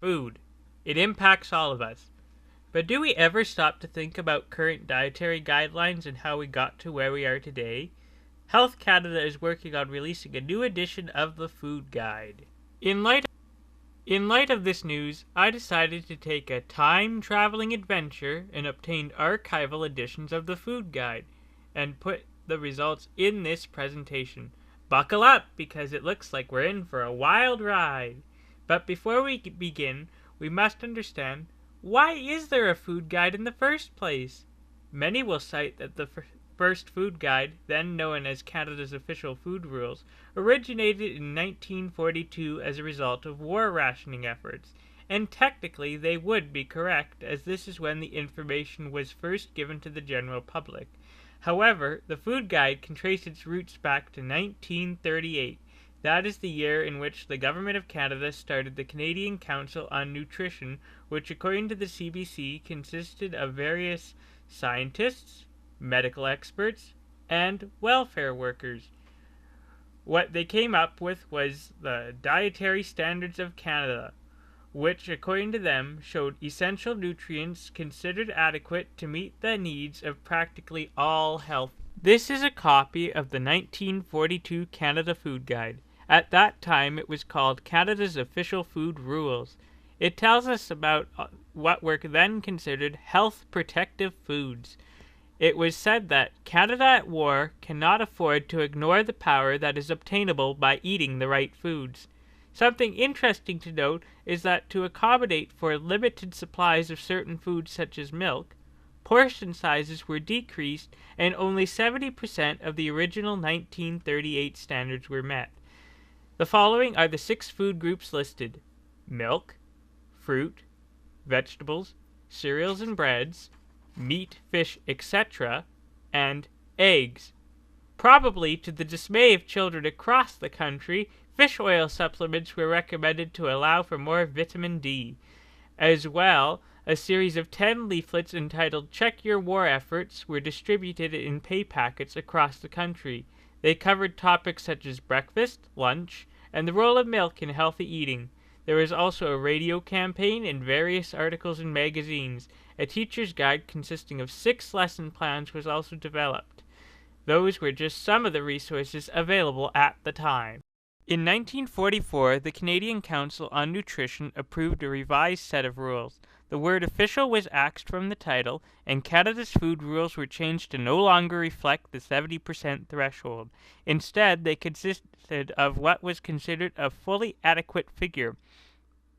Food. It impacts all of us. But do we ever stop to think about current dietary guidelines and how we got to where we are today? Health Canada is working on releasing a new edition of the Food Guide. In light of this news, I decided to take a time-traveling adventure and obtained archival editions of the Food Guide and put the results in this presentation. Buckle up, because it looks like we're in for a wild ride. But before we begin, we must understand, why is there a food guide in the first place? Many will cite that the first food guide, then known as Canada's official food rules, originated in 1942 as a result of war rationing efforts, and technically they would be correct, as this is when the information was first given to the general public. However, the food guide can trace its roots back to 1938. That is the year in which the Government of Canada started the Canadian Council on Nutrition, which according to the CBC consisted of various scientists, medical experts, and welfare workers. What they came up with was the Dietary Standards of Canada, which according to them showed essential nutrients considered adequate to meet the needs of practically all health. This is a copy of the 1942 Canada Food Guide. At that time, it was called Canada's Official Food Rules. It tells us about what were then considered health protective foods. It was said that Canada at war cannot afford to ignore the power that is obtainable by eating the right foods. Something interesting to note is that to accommodate for limited supplies of certain foods such as milk, portion sizes were decreased and only 70% of the original 1938 standards were met. The following are the 6 food groups listed: milk, fruit, vegetables, cereals and breads, meat, fish, etc., and eggs. Probably to the dismay of children across the country, fish oil supplements were recommended to allow for more vitamin D. As well, a series of 10 leaflets entitled Check Your War Efforts were distributed in pay packets across the country. They covered topics such as breakfast, lunch, and the role of milk in healthy eating. There was also a radio campaign and various articles in magazines. A teacher's guide consisting of 6 lesson plans was also developed. Those were just some of the resources available at the time. In 1944, the Canadian Council on Nutrition approved a revised set of rules. The word official was axed from the title, and Canada's food rules were changed to no longer reflect the 70% threshold. Instead, they consisted of what was considered a fully adequate figure.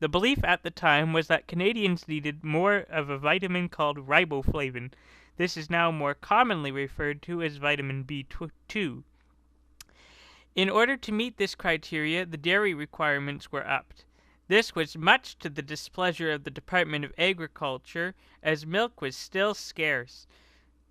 The belief at the time was that Canadians needed more of a vitamin called riboflavin. This is now more commonly referred to as vitamin B2. In order to meet this criteria, the dairy requirements were upped. This was much to the displeasure of the Department of Agriculture, as milk was still scarce.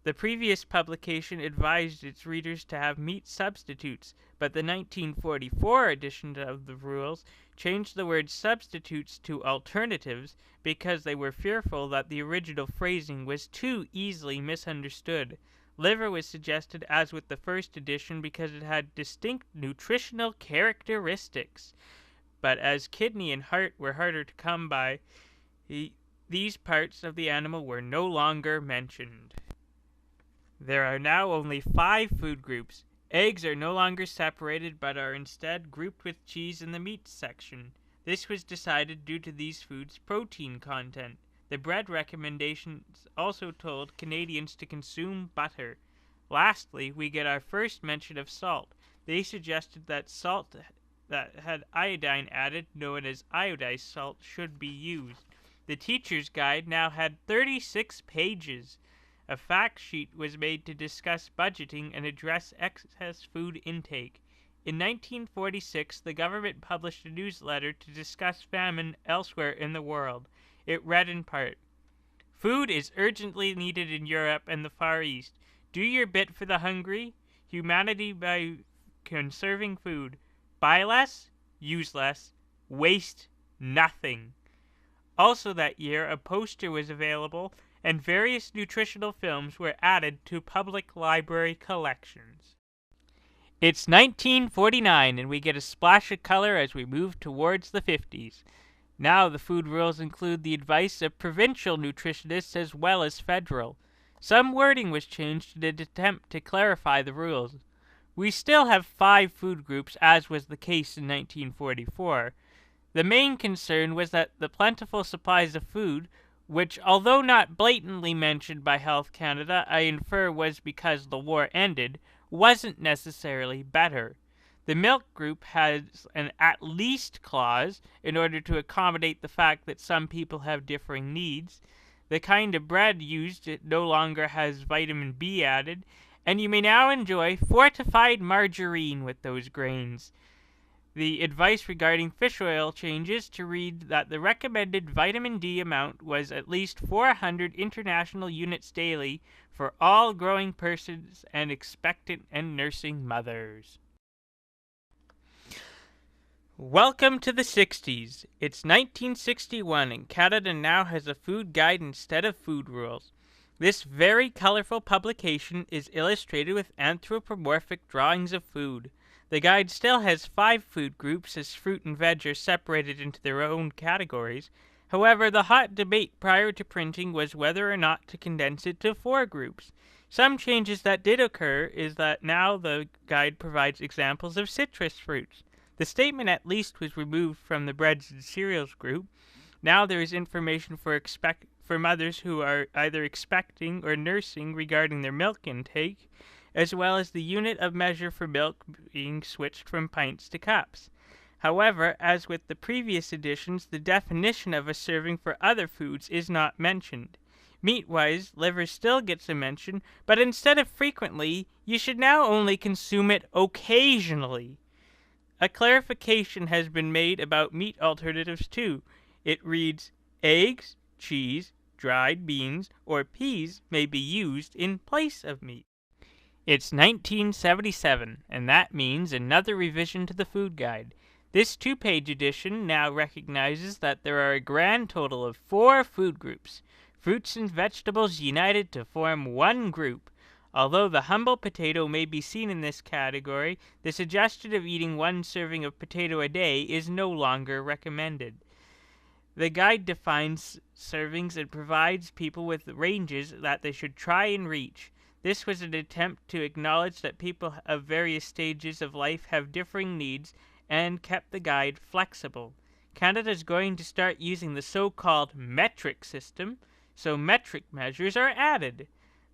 The previous publication advised its readers to have meat substitutes, but the 1944 edition of the rules changed the word substitutes to alternatives because they were fearful that the original phrasing was too easily misunderstood. Liver was suggested as with the first edition because it had distinct nutritional characteristics. But as kidney and heart were harder to come by, these parts of the animal were no longer mentioned. There are now only 5 food groups. Eggs are no longer separated but are instead grouped with cheese in the meat section. This was decided due to these foods' protein content. The bread recommendations also told Canadians to consume butter. Lastly, we get our first mention of salt. They suggested that salt that had iodine added, known as iodized salt, should be used. The teacher's guide now had 36 pages. A fact sheet was made to discuss budgeting and address excess food intake. In 1946, the government published a newsletter to discuss famine elsewhere in the world. It read in part, "Food is urgently needed in Europe and the Far East. Do your bit for the hungry, humanity by conserving food. Buy less, use less, waste nothing." Also that year, a poster was available, and various nutritional films were added to public library collections. It's 1949, and we get a splash of color as we move towards the 50s. Now the food rules include the advice of provincial nutritionists as well as federal. Some wording was changed in an attempt to clarify the rules. We still have 5 food groups, as was the case in 1944. The main concern was that the plentiful supplies of food, which although not blatantly mentioned by Health Canada, I infer was because the war ended, wasn't necessarily better. The milk group has an at least clause in order to accommodate the fact that some people have differing needs. The kind of bread used no longer has vitamin B added, and you may now enjoy fortified margarine with those grains. The advice regarding fish oil changes to read that the recommended vitamin D amount was at least 400 international units daily for all growing persons and expectant and nursing mothers. Welcome to the 60s. It's 1961 and Canada now has a food guide instead of food rules. This very colorful publication is illustrated with anthropomorphic drawings of food. The guide still has 5 food groups as fruit and veg are separated into their own categories. However, the hot debate prior to printing was whether or not to condense it to 4 groups. Some changes that did occur is that now the guide provides examples of citrus fruits. The statement at least was removed from the breads and cereals group. Now there is information for mothers who are either expecting or nursing regarding their milk intake, as well as the unit of measure for milk being switched from pints to cups. However, as with the previous editions, the definition of a serving for other foods is not mentioned. Meat-wise, liver still gets a mention, but instead of frequently, you should now only consume it occasionally. A clarification has been made about meat alternatives too. It reads, eggs, cheese, dried beans, or peas may be used in place of meat. It's 1977, and that means another revision to the food guide. This 2-page edition now recognizes that there are a grand total of 4 food groups, fruits and vegetables united to form one group. Although the humble potato may be seen in this category, the suggestion of eating 1 serving of potato a day is no longer recommended. The guide defines servings and provides people with ranges that they should try and reach. This was an attempt to acknowledge that people of various stages of life have differing needs and kept the guide flexible. Canada is going to start using the so-called metric system, so metric measures are added.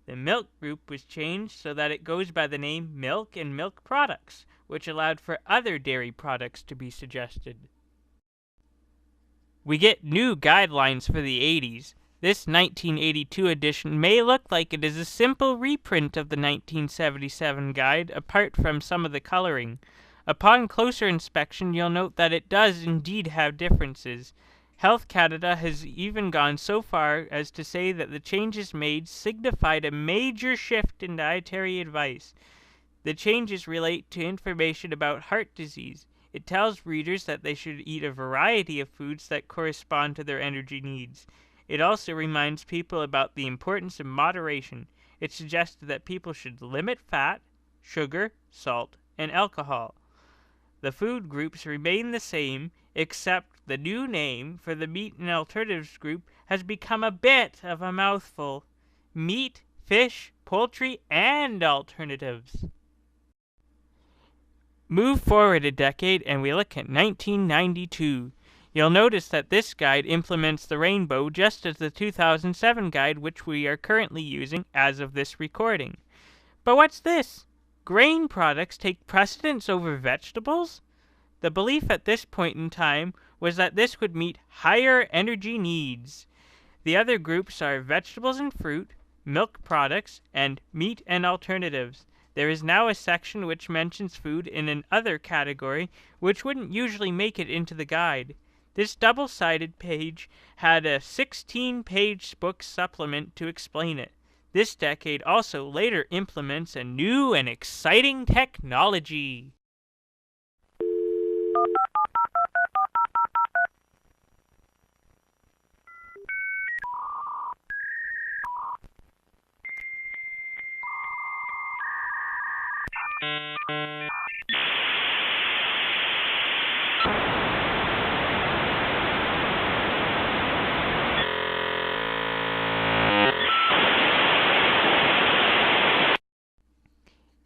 The milk group was changed so that it goes by the name milk and milk products, which allowed for other dairy products to be suggested. We get new guidelines for the 80s. This 1982 edition may look like it is a simple reprint of the 1977 guide, apart from some of the coloring. Upon closer inspection, you'll note that it does indeed have differences. Health Canada has even gone so far as to say that the changes made signified a major shift in dietary advice. The changes relate to information about heart disease. It tells readers that they should eat a variety of foods that correspond to their energy needs. It also reminds people about the importance of moderation. It suggests that people should limit fat, sugar, salt, and alcohol. The food groups remain the same, except the new name for the meat and alternatives group has become a bit of a mouthful. Meat, fish, poultry, and alternatives. Move forward a decade and we look at 1992. You'll notice that this guide implements the rainbow just as the 2007 guide, which we are currently using as of this recording. But what's this? Grain products take precedence over vegetables? The belief at this point in time was that this would meet higher energy needs. The other groups are vegetables and fruit, milk products, and meat and alternatives. There is now a section which mentions food in an other category, which wouldn't usually make it into the guide. This double-sided page had a 16-page book supplement to explain it. This decade also later implements a new and exciting technology.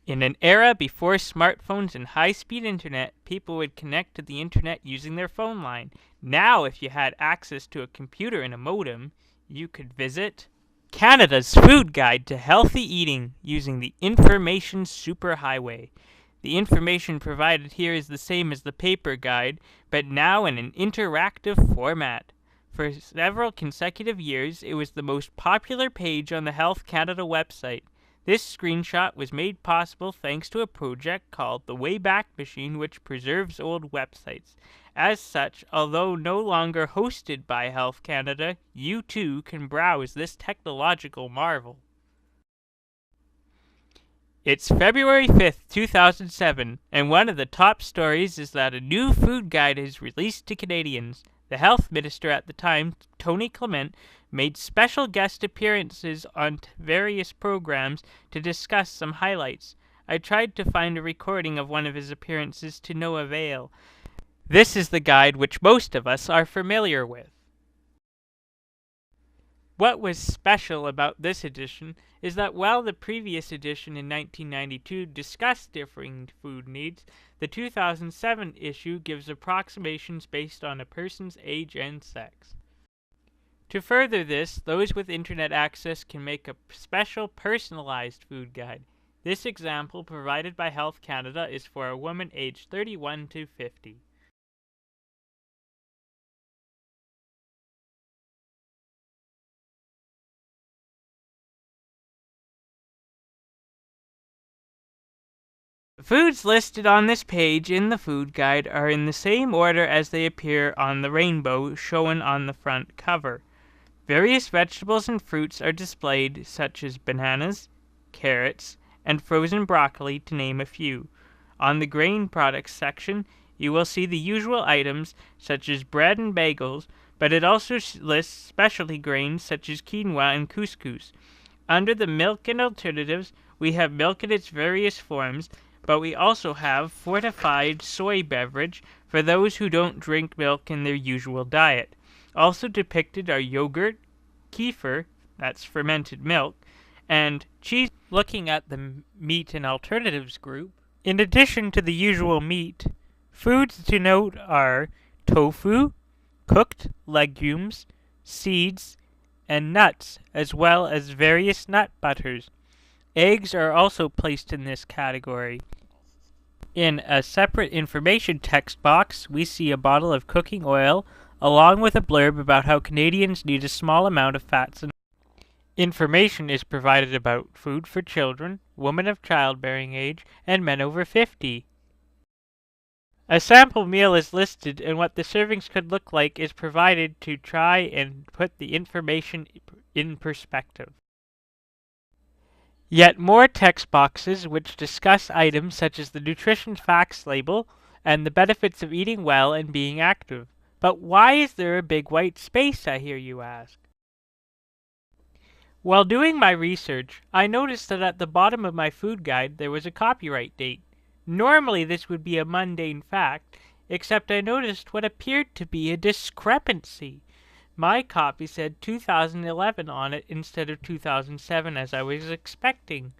In an era before smartphones and high-speed internet, people would connect to the internet using their phone line. Now, if you had access to a computer and a modem, you could visit Canada's Food Guide to Healthy Eating using the Information Superhighway. The information provided here is the same as the paper guide, but now in an interactive format. For several consecutive years, it was the most popular page on the Health Canada website. This screenshot was made possible thanks to a project called the Wayback Machine, which preserves old websites. As such, although no longer hosted by Health Canada, you too can browse this technological marvel. It's February 5th, 2007, and one of the top stories is that a new food guide is released to Canadians. The health minister at the time, Tony Clement, made special guest appearances on various programs to discuss some highlights. I tried to find a recording of one of his appearances to no avail. This is the guide which most of us are familiar with. What was special about this edition is that while the previous edition in 1992 discussed differing food needs, the 2007 issue gives approximations based on a person's age and sex. To further this, those with internet access can make a special personalized food guide. This example provided by Health Canada is for a woman aged 31 to 50. The foods listed on this page in the food guide are in the same order as they appear on the rainbow shown on the front cover. Various vegetables and fruits are displayed, such as bananas, carrots, and frozen broccoli, to name a few. On the grain products section, you will see the usual items, such as bread and bagels, but it also lists specialty grains such as quinoa and couscous. Under the milk and alternatives, we have milk in its various forms, but we also have fortified soy beverage for those who don't drink milk in their usual diet. Also depicted are yogurt, kefir, that's fermented milk, and cheese. Looking at the meat and alternatives group, in addition to the usual meat, foods to note are tofu, cooked legumes, seeds, and nuts, as well as various nut butters. Eggs are also placed in this category. In a separate information text box, we see a bottle of cooking oil, along with a blurb about how Canadians need a small amount of fats. And information is provided about food for children, women of childbearing age, and men over 50. A sample meal is listed, and what the servings could look like is provided to try and put the information in perspective. Yet more text boxes which discuss items such as the nutrition facts label and the benefits of eating well and being active. But why is there a big white space, I hear you ask? While doing my research, I noticed that at the bottom of my food guide there was a copyright date. Normally this would be a mundane fact, except I noticed what appeared to be a discrepancy. My copy said 2011 on it instead of 2007 as I was expecting.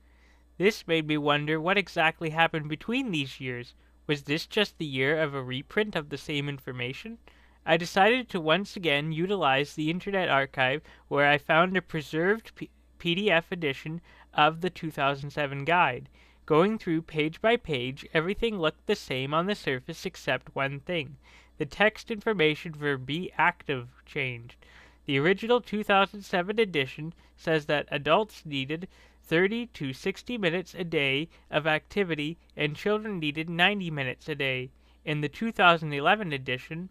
This made me wonder what exactly happened between these years. Was this just the year of a reprint of the same information? I decided to once again utilize the Internet Archive, where I found a preserved PDF edition of the 2007 guide. Going through page by page, everything looked the same on the surface except one thing. The text information for Be Active changed. The original 2007 edition says that adults needed 30 to 60 minutes a day of activity and children needed 90 minutes a day. In the 2011 edition,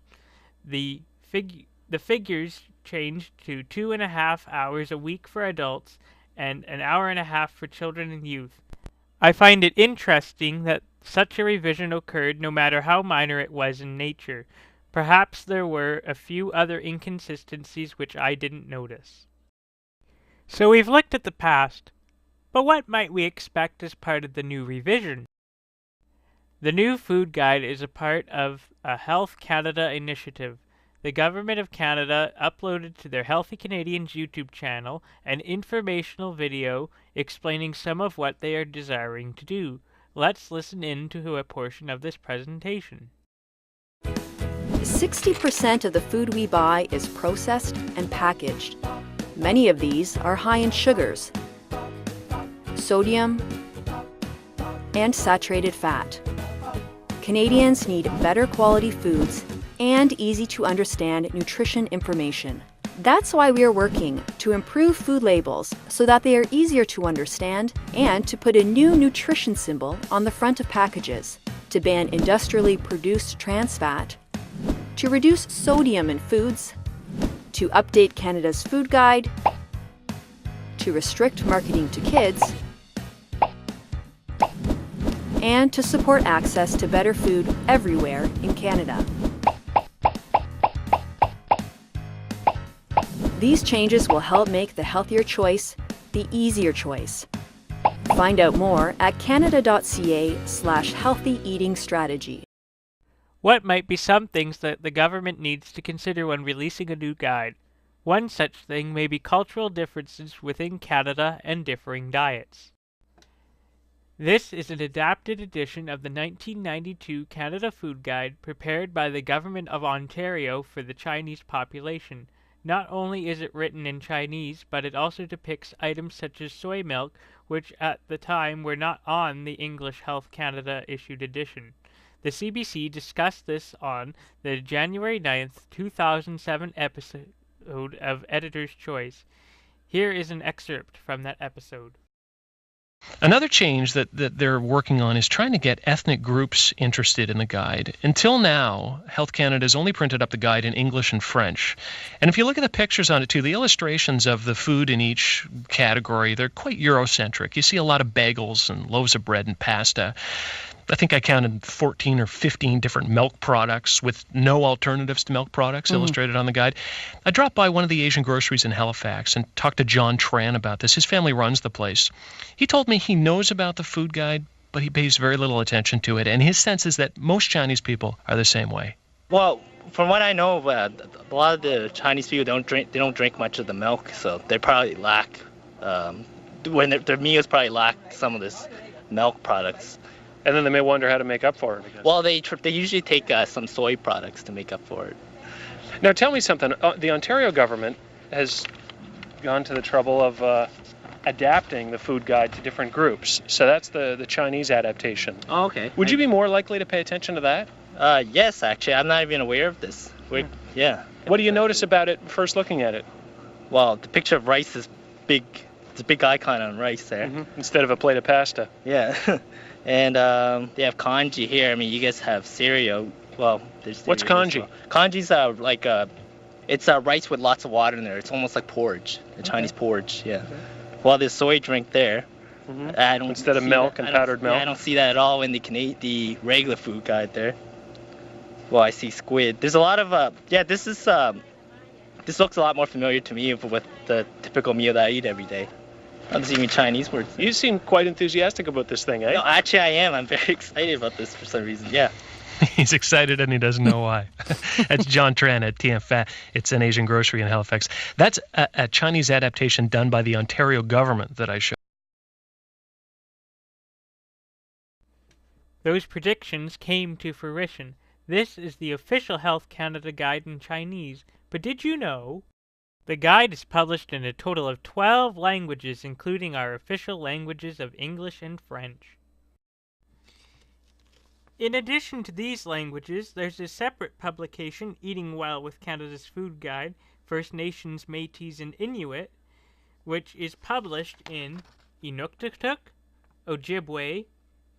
the figures changed to 2.5 hours a week for adults and an hour and a half for children and youth. I find it interesting that such a revision occurred no matter how minor it was in nature. Perhaps there were a few other inconsistencies which I didn't notice. So we've looked at the past, but what might we expect as part of the new revision? The new food guide is a part of a Health Canada initiative. The Government of Canada uploaded to their Healthy Canadians YouTube channel an informational video explaining some of what they are desiring to do. Let's listen in to a portion of this presentation. 60% of the food we buy is processed and packaged. Many of these are high in sugars, sodium, and saturated fat. Canadians need better quality foods and easy to understand nutrition information. That's why we are working to improve food labels so that they are easier to understand and to put a new nutrition symbol on the front of packages, to ban industrially produced trans fat, to reduce sodium in foods, to update Canada's food guide, to restrict marketing to kids, and to support access to better food everywhere in Canada. These changes will help make the healthier choice the easier choice. Find out more at canada.ca/healthy eating strategy. What might be some things that the government needs to consider when releasing a new guide? One such thing may be cultural differences within Canada and differing diets. This is an adapted edition of the 1992 Canada Food Guide prepared by the Government of Ontario for the Chinese population. Not only is it written in Chinese, but it also depicts items such as soy milk, which at the time were not on the English Health Canada issued edition. The CBC discussed this on the January 9th, 2007 episode of Editor's Choice. Here is an excerpt from that episode. Another change that they're working on is trying to get ethnic groups interested in the guide. Until now, Health Canada has only printed up the guide in English and French. And if you look at the pictures on it too, the illustrations of the food in each category, they're quite Eurocentric. You see a lot of bagels and loaves of bread and pasta. I think I counted 14 or 15 different milk products with no alternatives to milk products illustrated on the guide. I dropped by one of the Asian groceries in Halifax and talked to John Tran about this. His family runs the place. He told me he knows about the food guide, but he pays very little attention to it. And his sense is that most Chinese people are the same way. Well, from what I know, a lot of the Chinese people don't drink much of the milk, so they probably lack, when their meals probably lack some of this milk products. And then they may wonder how to make up for it. Well, they usually take some soy products to make up for it. Now tell me something. The Ontario government has gone to the trouble of adapting the food guide to different groups. So that's the Chinese adaptation. Oh, okay. Would you be more likely to pay attention to that? Yes, actually. I'm not even aware of this. Yeah. What do you notice about it first looking at it? Well, the picture of rice is big. It's a big icon on rice there. Instead of a plate of pasta. Yeah. And they have kanji here. I mean, you guys have cereal. Well, there's What's kanji? Well. Kanji's it's rice with lots of water in there. It's almost like porridge, the Chinese porridge. Yeah. Well, there's soy drink there. I don't Instead of milk and powdered milk. Yeah, I don't see that at all in the regular food guide there. Well, I see squid. There's a lot of This looks a lot more familiar to me with the typical meal that I eat every day. I'm seeing Chinese words. You seem quite enthusiastic about this thing, eh? No, actually I am. I'm very excited about this for some reason. Yeah. He's excited and he doesn't know why. That's John Tran at TFA. It's an Asian grocery in Halifax. That's a Chinese adaptation done by the Ontario government that I showed. Those predictions came to fruition. This is the official Health Canada guide in Chinese. But did you know? The guide is published in a total of 12 languages, including our official languages of English and French. In addition to these languages, there's a separate publication, Eating Well with Canada's Food Guide, First Nations, Métis, and Inuit, which is published in Inuktitut, Ojibwe,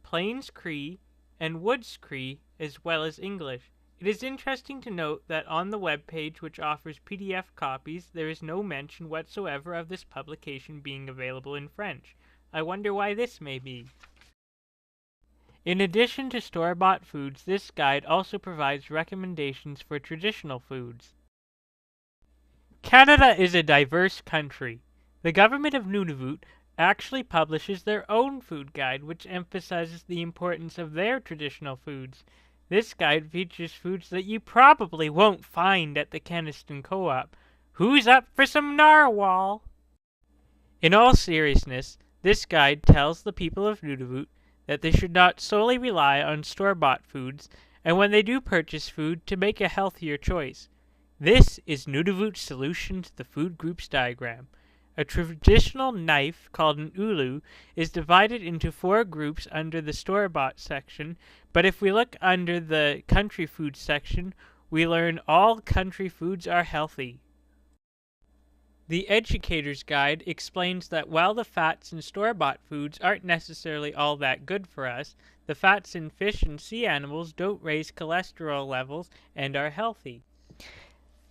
Plains Cree, and Woods Cree, as well as English. It is interesting to note that on the web page, which offers PDF copies, there is no mention whatsoever of this publication being available in French. I wonder why this may be. In addition to store-bought foods, this guide also provides recommendations for traditional foods. Canada is a diverse country. The government of Nunavut actually publishes their own food guide, which emphasizes the importance of their traditional foods. This guide features foods that you probably won't find at the Keniston Co-op. Who's up for some narwhal? In all seriousness, this guide tells the people of Nunavut that they should not solely rely on store-bought foods, and when they do purchase food, to make a healthier choice. This is Nunavut's solution to the food groups diagram. A traditional knife, called an ulu, is divided into 4 groups under the store-bought section, but if we look under the country foods section, we learn all country foods are healthy. The Educator's Guide explains that while the fats in store-bought foods aren't necessarily all that good for us, the fats in fish and sea animals don't raise cholesterol levels and are healthy.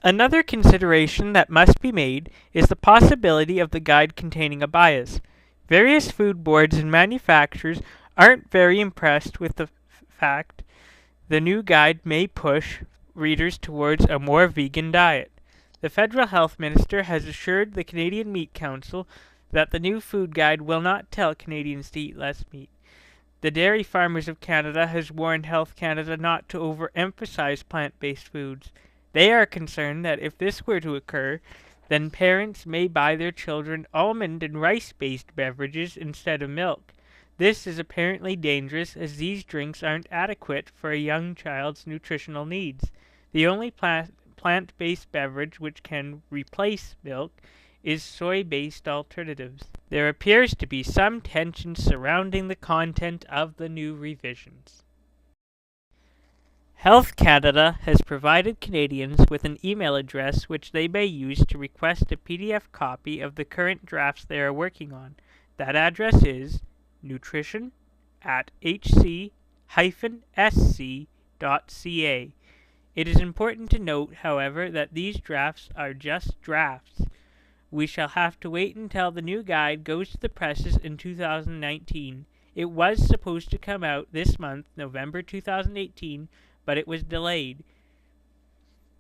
Another consideration that must be made is the possibility of the guide containing a bias. Various food boards and manufacturers aren't very impressed with the fact the new guide may push readers towards a more vegan diet. The Federal Health Minister has assured the Canadian Meat Council that the new food guide will not tell Canadians to eat less meat. The Dairy Farmers of Canada has warned Health Canada not to overemphasize plant-based foods. They are concerned that if this were to occur, then parents may buy their children almond and rice-based beverages instead of milk. This is apparently dangerous as these drinks aren't adequate for a young child's nutritional needs. The only plant-based beverage which can replace milk is soy-based alternatives. There appears to be some tension surrounding the content of the new revisions. Health Canada has provided Canadians with an email address which they may use to request a PDF copy of the current drafts they are working on. That address is nutrition@hc-sc.ca. It is important to note, however, that these drafts are just drafts. We shall have to wait until the new guide goes to the presses in 2019. It was supposed to come out this month, November 2018, but it was delayed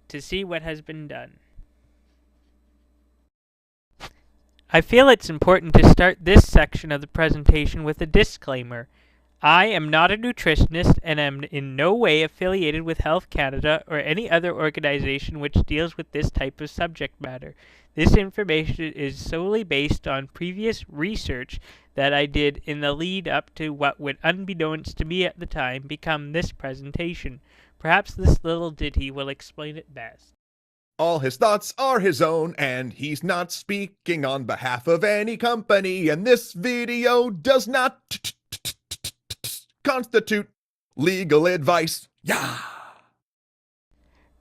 to see what has been done. I feel it's important to start this section of the presentation with a disclaimer. I am not a nutritionist and am in no way affiliated with Health Canada or any other organization which deals with this type of subject matter. This information is solely based on previous research that I did in the lead up to what would, unbeknownst to me at the time, become this presentation. Perhaps this little ditty will explain it best. All his thoughts are his own, and he's not speaking on behalf of any company, and this video does not constitute legal advice. Yeah!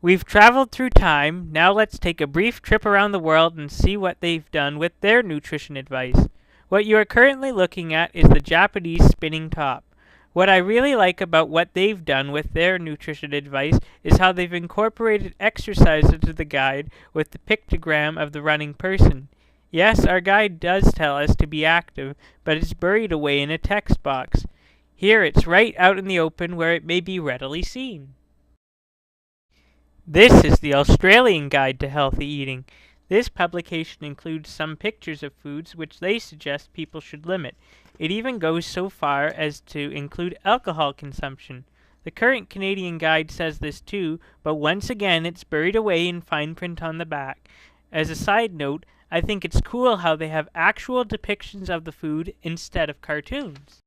We've traveled through time, now let's take a brief trip around the world and see what they've done with their nutrition advice. What you are currently looking at is the Japanese spinning top. What I really like about what they've done with their nutrition advice is how they've incorporated exercise into the guide with the pictogram of the running person. Yes, our guide does tell us to be active, but it's buried away in a text box. Here it's right out in the open where it may be readily seen. This is the Australian Guide to Healthy Eating. This publication includes some pictures of foods which they suggest people should limit. It even goes so far as to include alcohol consumption. The current Canadian guide says this too, but once again it's buried away in fine print on the back. As a side note, I think it's cool how they have actual depictions of the food instead of cartoons.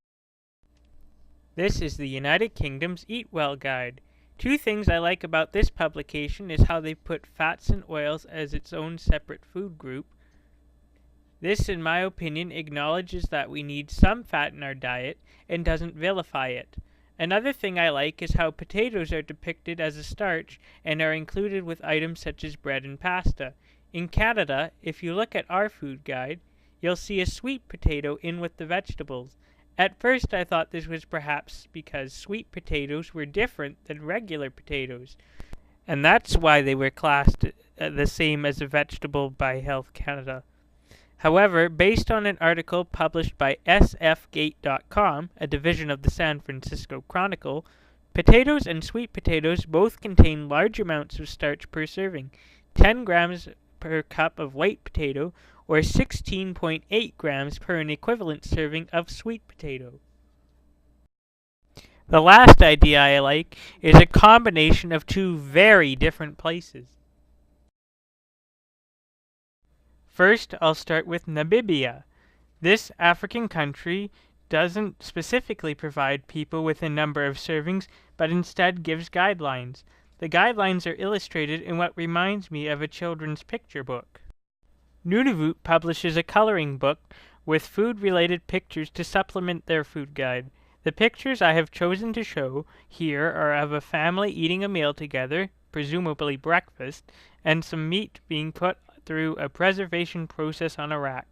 This is the United Kingdom's Eat Well Guide. 2 things I like about this publication is how they put fats and oils as its own separate food group. This, in my opinion, acknowledges that we need some fat in our diet and doesn't vilify it. Another thing I like is how potatoes are depicted as a starch and are included with items such as bread and pasta. In Canada, if you look at our food guide, you'll see a sweet potato in with the vegetables. At first I thought this was perhaps because sweet potatoes were different than regular potatoes, and that's why they were classed the same as a vegetable by Health Canada. However, based on an article published by sfgate.com, a division of the San Francisco Chronicle, potatoes and sweet potatoes both contain large amounts of starch per serving, 10 grams per cup of white potato, or 16.8 grams per an equivalent serving of sweet potato. The last idea I like is a combination of 2 very different places. First, I'll start with Namibia. This African country doesn't specifically provide people with a number of servings, but instead gives guidelines. The guidelines are illustrated in what reminds me of a children's picture book. Nunavut publishes a coloring book with food-related pictures to supplement their food guide. The pictures I have chosen to show here are of a family eating a meal together, presumably breakfast, and some meat being put through a preservation process on a rack.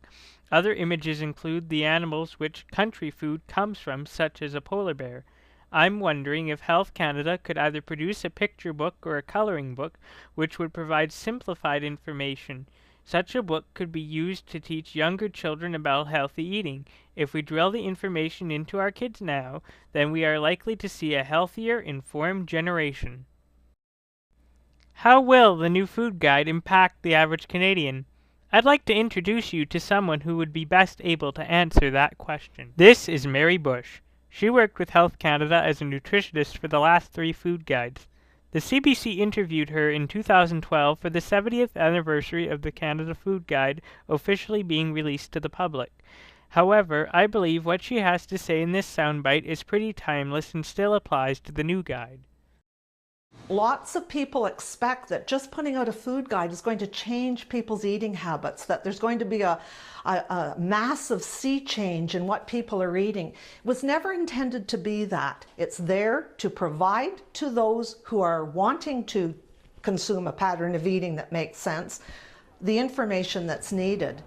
Other images include the animals which country food comes from, such as a polar bear. I'm wondering if Health Canada could either produce a picture book or a coloring book which would provide simplified information. Such a book could be used to teach younger children about healthy eating. If we drill the information into our kids now, then we are likely to see a healthier, informed generation. How will the new food guide impact the average Canadian? I'd like to introduce you to someone who would be best able to answer that question. This is Mary Bush. She worked with Health Canada as a nutritionist for the last 3 food guides. The CBC interviewed her in 2012 for the 70th anniversary of the Canada Food Guide officially being released to the public. However, I believe what she has to say in this soundbite is pretty timeless and still applies to the new guide. Lots of people expect that just putting out a food guide is going to change people's eating habits, that there's going to be a massive sea change in what people are eating. It was never intended to be that. It's there to provide to those who are wanting to consume a pattern of eating that makes sense, the information that's needed.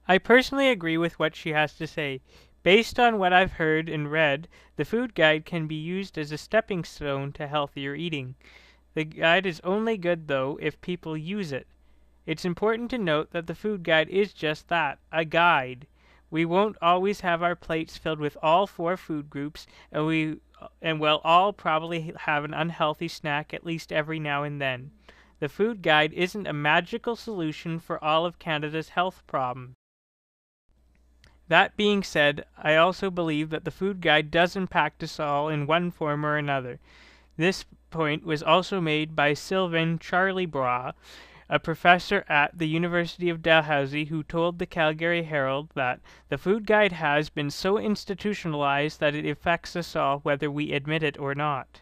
I personally agree with what she has to say. Based on what I've heard and read, the food guide can be used as a stepping stone to healthier eating. The guide is only good, though, if people use it. It's important to note that the food guide is just that, a guide. We won't always have our plates filled with all 4 food groups, and we'll all probably have an unhealthy snack at least every now and then. The food guide isn't a magical solution for all of Canada's health problems. That being said, I also believe that the food guide does impact us all in one form or another. This point was also made by Sylvain Charlie Bras, a professor at the University of Dalhousie, who told the Calgary Herald that the food guide has been so institutionalized that it affects us all whether we admit it or not.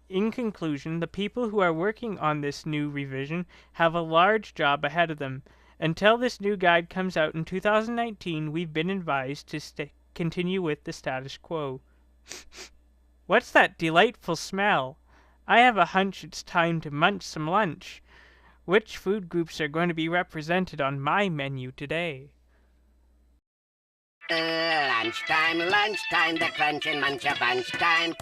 In conclusion, the people who are working on this new revision have a large job ahead of them. Until this new guide comes out in 2019, we've been advised to continue with the status quo. What's that delightful smell? I have a hunch it's time to munch some lunch. Which food groups are going to be represented on my menu today? Lunchtime, the crunch and munch a bunch time.